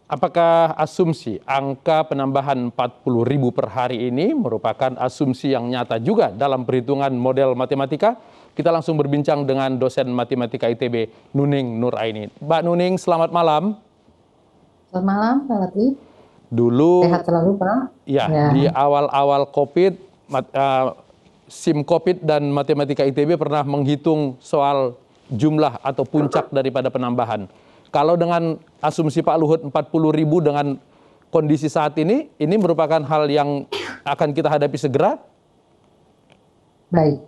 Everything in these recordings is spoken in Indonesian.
Apakah asumsi angka penambahan 40.000 per hari ini merupakan asumsi yang nyata juga dalam perhitungan model matematika? Kita langsung berbincang dengan dosen matematika ITB, Nuning Nuraini. Mbak Nuning, selamat malam. Selamat malam, Pak Latif. Dulu, Sehat selalu, Pak. ya, Ya, di awal-awal COVID, SIM COVID dan matematika ITB pernah menghitung soal jumlah atau puncak daripada penambahan. Kalau dengan asumsi Pak Luhut 40.000 dengan kondisi saat ini merupakan hal yang akan kita hadapi segera? baik.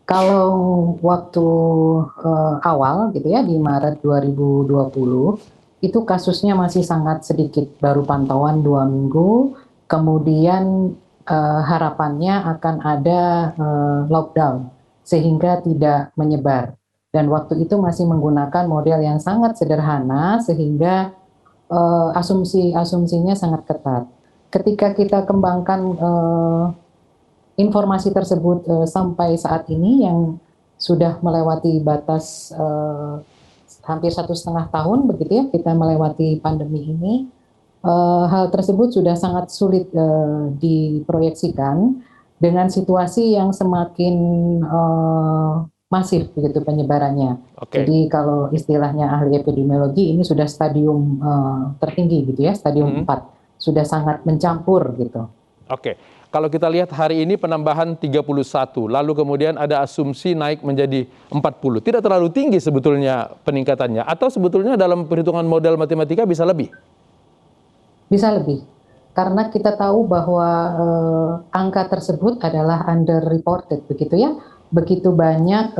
Kalau waktu awal gitu ya, di Maret 2020, itu kasusnya masih sangat sedikit, baru pantauan 2 minggu, kemudian harapannya akan ada lockdown, sehingga tidak menyebar. Dan waktu itu masih menggunakan model yang sangat sederhana, sehingga asumsinya sangat ketat. Ketika kita kembangkan informasi tersebut sampai saat ini yang sudah melewati batas hampir 1,5 tahun begitu ya, kita melewati pandemi ini, hal tersebut sudah sangat sulit diproyeksikan dengan situasi yang semakin masif begitu penyebarannya. Oke. Jadi kalau istilahnya ahli epidemiologi, ini sudah stadium tertinggi gitu ya, stadium 4, sudah sangat mencampur gitu. Oke, kalau kita lihat hari ini penambahan 31, lalu kemudian ada asumsi naik menjadi 40. Tidak terlalu tinggi sebetulnya peningkatannya, atau sebetulnya dalam perhitungan model matematika bisa lebih? Bisa lebih, karena kita tahu bahwa angka tersebut adalah underreported begitu ya. Begitu banyak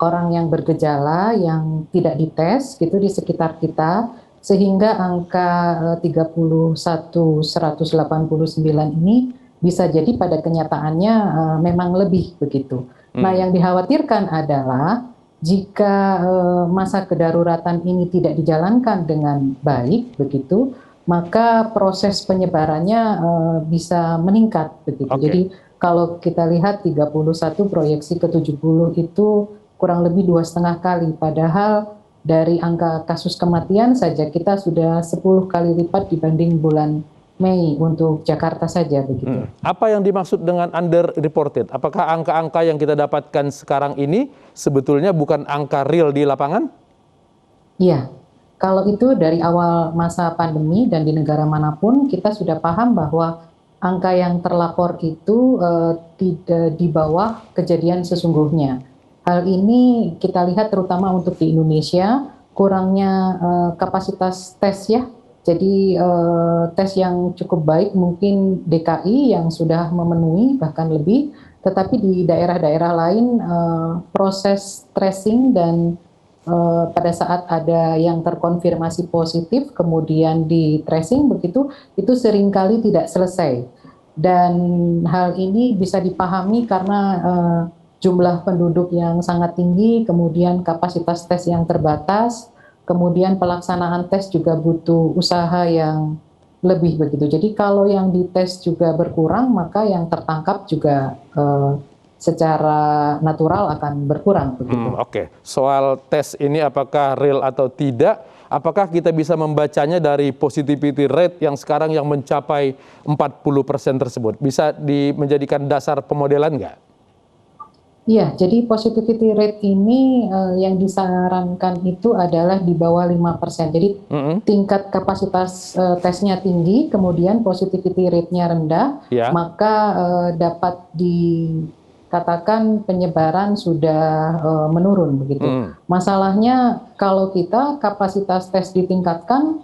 orang yang bergejala yang tidak dites gitu di sekitar kita, sehingga angka 31.189 ini bisa jadi pada kenyataannya memang lebih begitu. Nah, yang dikhawatirkan adalah jika masa kedaruratan ini tidak dijalankan dengan baik begitu, maka proses penyebarannya bisa meningkat begitu. Oke. Jadi kalau kita lihat 31 proyeksi ke 70 itu kurang lebih 2,5 kali, padahal dari angka kasus kematian saja kita sudah 10 kali lipat dibanding bulan Mei untuk Jakarta saja begitu. Apa yang dimaksud dengan underreported? Apakah angka-angka yang kita dapatkan sekarang ini sebetulnya bukan angka real di lapangan? Iya, kalau itu dari awal masa pandemi dan di negara manapun kita sudah paham bahwa angka yang terlapor itu tidak di bawah kejadian sesungguhnya. Hal ini kita lihat terutama untuk di Indonesia, kurangnya kapasitas tes ya. Jadi tes yang cukup baik mungkin DKI yang sudah memenuhi bahkan lebih, tetapi di daerah-daerah lain proses tracing dan pada saat ada yang terkonfirmasi positif kemudian di tracing begitu, itu seringkali tidak selesai. Dan hal ini bisa dipahami karena jumlah penduduk yang sangat tinggi, kemudian kapasitas tes yang terbatas, kemudian pelaksanaan tes juga butuh usaha yang lebih begitu. Jadi kalau yang dites juga berkurang, maka yang tertangkap juga secara natural akan berkurang begitu. Oke. Soal tes ini apakah real atau tidak? Apakah kita bisa membacanya dari positivity rate yang sekarang yang mencapai 40% tersebut? Bisa menjadikan dasar pemodelan nggak? Iya, jadi positivity rate ini yang disarankan itu adalah di bawah 5%. Jadi tingkat kapasitas tesnya tinggi, kemudian positivity rate-nya rendah, Ya. maka dapat dikatakan penyebaran sudah menurun begitu. Masalahnya kalau kita kapasitas tes ditingkatkan,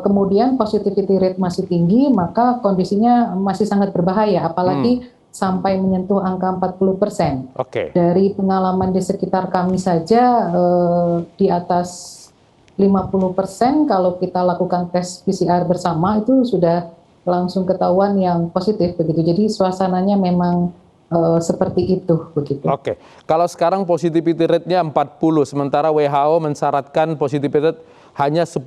kemudian positivity rate masih tinggi, maka kondisinya masih sangat berbahaya, apalagi sampai menyentuh angka 40%. Oke. Dari pengalaman di sekitar kami saja di atas 50% kalau kita lakukan tes PCR bersama itu sudah langsung ketahuan yang positif begitu. Jadi suasananya memang seperti itu begitu. Oke. Kalau sekarang positivity rate-nya 40, sementara WHO mensyaratkan positivity rate hanya 10%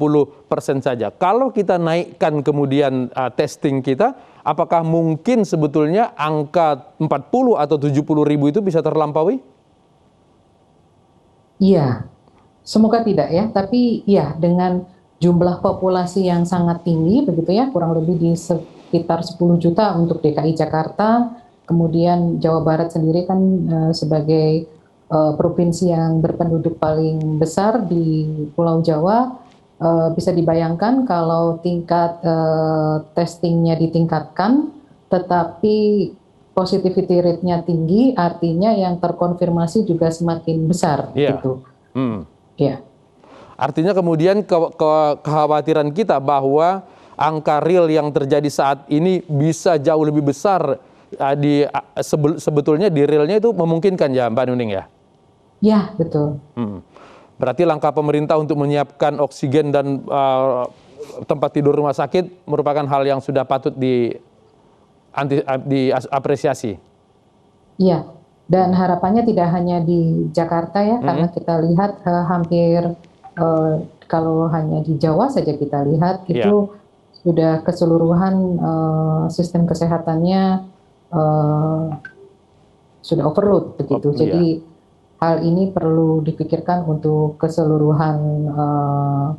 saja. Kalau kita naikkan kemudian testing kita, apakah mungkin sebetulnya angka 40 atau 70.000 itu bisa terlampaui? Iya, semoga tidak ya. Tapi ya dengan jumlah populasi yang sangat tinggi, begitu ya, kurang lebih di sekitar 10 juta untuk DKI Jakarta, kemudian Jawa Barat sendiri kan sebagai provinsi yang berpenduduk paling besar di Pulau Jawa, bisa dibayangkan kalau tingkat testingnya ditingkatkan, tetapi positivity rate-nya tinggi, artinya yang terkonfirmasi juga semakin besar, Iya. gitu. Hmm. Ya. Artinya kemudian kekhawatiran kita bahwa angka real yang terjadi saat ini bisa jauh lebih besar sebetulnya di realnya itu memungkinkan ya Mbak Nuning ya? Ya, betul. Berarti langkah pemerintah untuk menyiapkan oksigen dan tempat tidur rumah sakit merupakan hal yang sudah patut diapresiasi. Iya, dan harapannya tidak hanya di Jakarta ya, karena kita lihat hampir kalau hanya di Jawa saja kita lihat itu sudah keseluruhan sistem kesehatannya sudah overload begitu. Jadi hal ini perlu dipikirkan untuk keseluruhan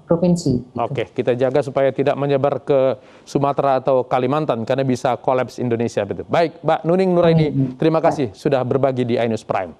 provinsi. Gitu. Oke, kita jaga supaya tidak menyebar ke Sumatera atau Kalimantan karena bisa kolaps Indonesia. Betul. Baik, Mbak Nuning Nuraini, terima kasih sudah berbagi di iNews Prime.